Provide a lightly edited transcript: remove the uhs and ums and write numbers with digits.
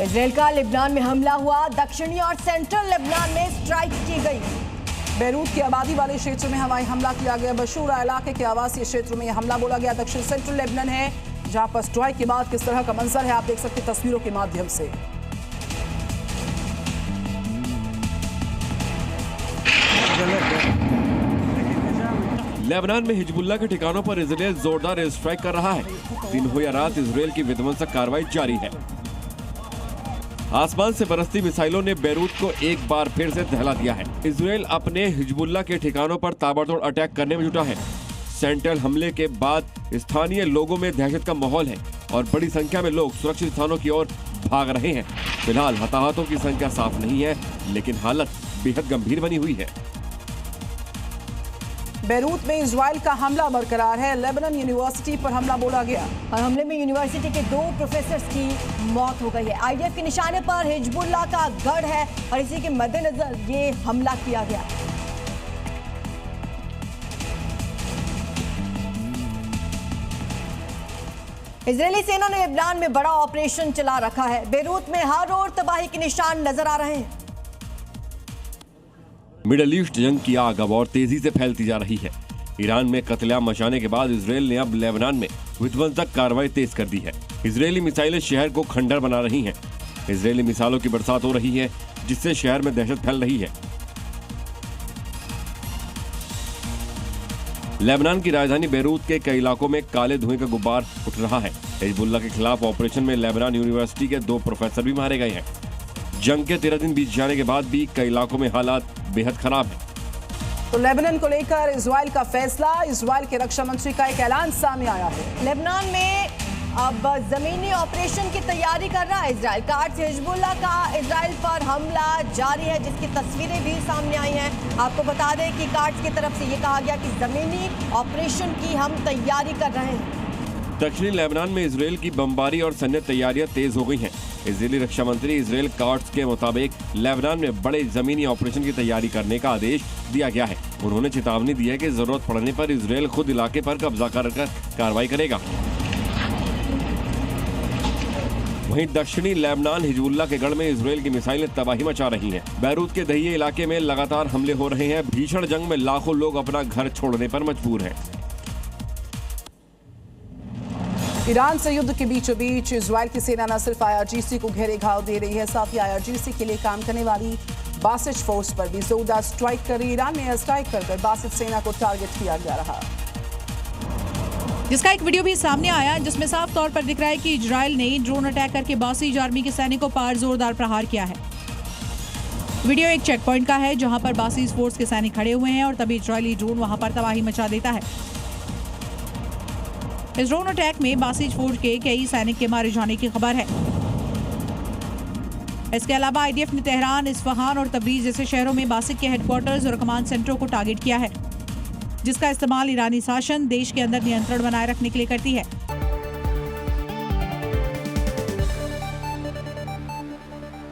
Israel का Lebanon में हमला हुआ, दक्षिणी और सेंट्रल लेबनान में स्ट्राइक की गई। बेरूत की आबादी वाले क्षेत्र में हवाई हमला किया गया। बशूरा इलाके के आवासीय क्षेत्र में यह हमला बोला गया। दक्षिण सेंट्रल लेबनान है जहां पर स्ट्राइक के बाद किस तरह का मंजर है आप देख सकते हैं तस्वीरों के माध्यम से। लेबनान में हिजबुल्लाह के ठिकानों पर इजराइल जोरदार एयर स्ट्राइक कर रहा है। दिन हो या रात इजराइल की विध्वंसक कार्रवाई जारी है। आसमान से बरसती मिसाइलों ने बेरूत को एक बार फिर से दहला दिया है। इजराइल अपने हिजबुल्लाह के ठिकानों पर ताबड़तोड़ अटैक करने में जुटा है। सेंट्रल हमले के बाद स्थानीय लोगों में दहशत का माहौल है और बड़ी संख्या में लोग सुरक्षित स्थानों की ओर भाग रहे हैं। फिलहाल हताहतों की संख्या साफ नहीं है, लेकिन हालत बेहद गंभीर बनी हुई है। बेरूत में इजराइल का हमला बरकरार है। लेबनान यूनिवर्सिटी पर हमला बोला गया और हमले में यूनिवर्सिटी के 2 प्रोफेसर्स की मौत हो गई है। आईडीएफ के निशाने पर हिजबुल्लाह का गढ़ है और इसी के मद्देनजर ये हमला किया गया। इजरायली सेना ने लेबनान में बड़ा ऑपरेशन चला रखा है। बेरूत में हर ओर तबाही के निशान नजर आ रहे हैं। मिडल ईस्ट जंग की आग अब और तेजी से फैलती जा रही है। ईरान में कत्लेआम मचाने के बाद इजराइल ने अब लेबनान में विध्वंसक कार्रवाई तेज कर दी है। इजरायली मिसाइलें शहर को खंडर बना रही हैं। इजरायली मिसाइलों की बरसात हो रही है जिससे शहर में दहशत फैल रही है। लेबनान की राजधानी बेरूत के कई इलाकों में काले धुएं का गुब्बार उठ रहा है। हिजबुल्लाह के खिलाफ ऑपरेशन में लेबनान यूनिवर्सिटी के 2 प्रोफेसर भी मारे गए हैं। जंग के 13 दिन बीत जाने के बाद भी कई इलाकों में हालात बेहद खराब है। तो लेबनान को लेकर इजराइल का फैसला, इजराइल के रक्षा मंत्री का एक ऐलान सामने आया है। लेबनान में अब जमीनी ऑपरेशन की तैयारी कर रहा है इजराइल। कार्ड्स हिजबुल्लाह का इजराइल पर हमला जारी है जिसकी तस्वीरें भी सामने आई हैं। आपको बता दें कि कार्ड्स की तरफ से ये कहा गया कि जमीनी ऑपरेशन की हम तैयारी कर रहे हैं। दक्षिणी लेबनान में इजराइल की बमबारी और सैन्य तैयारियां तेज हो गई हैं। इजरायली रक्षा मंत्री इजराइल कार्ड्स के मुताबिक लेबनान में बड़े जमीनी ऑपरेशन की तैयारी करने का आदेश दिया गया है। उन्होंने चेतावनी दी है कि जरूरत पड़ने पर इजराइल खुद इलाके पर कब्जा कर कार्रवाई करेगा। वहीं दक्षिणी लेबनान हिजबुल्लाह के गढ़ में इजराइल की मिसाइलें तबाही मचा रही हैं। बैरूत के दहिये इलाके में लगातार हमले हो रहे हैं। भीषण जंग में लाखों लोग अपना घर छोड़ने पर मजबूर हैं। ईरान से युद्ध के बीचों बीच इजराइल की सेना न सिर्फ IRGC को घेरे घाव दे रही है, साथ ही IRGC के लिए काम करने वाली बासिज फोर्स पर भी जोरदार स्ट्राइक कर रही। ईरान में एयर स्ट्राइक कर बासिज सेना को टारगेट किया जा रहा, जिसका एक वीडियो भी सामने आया जिसमें साफ तौर पर दिख रहा है कि इजराइल ने ड्रोन अटैक करके बासिज आर्मी के सैनिकों पर जोरदार प्रहार किया है। वीडियो एक चेक पॉइंट का है जहां पर बासिज फोर्स के सैनिक खड़े हुए हैं और तभी इजरायली ड्रोन वहां पर तबाही मचा देता है। इस ड्रोन अटैक में बासिज फोर्स के कई सैनिक के मारे जाने की खबर है। इसके अलावा आईडीएफ ने तेहरान, इस्फहान और तबरीज जैसे शहरों में बासिज के हेडक्वार्टर्स और कमांड सेंटरों को टारगेट किया है, जिसका इस्तेमाल ईरानी शासन देश के अंदर नियंत्रण बनाए रखने के लिए करती है।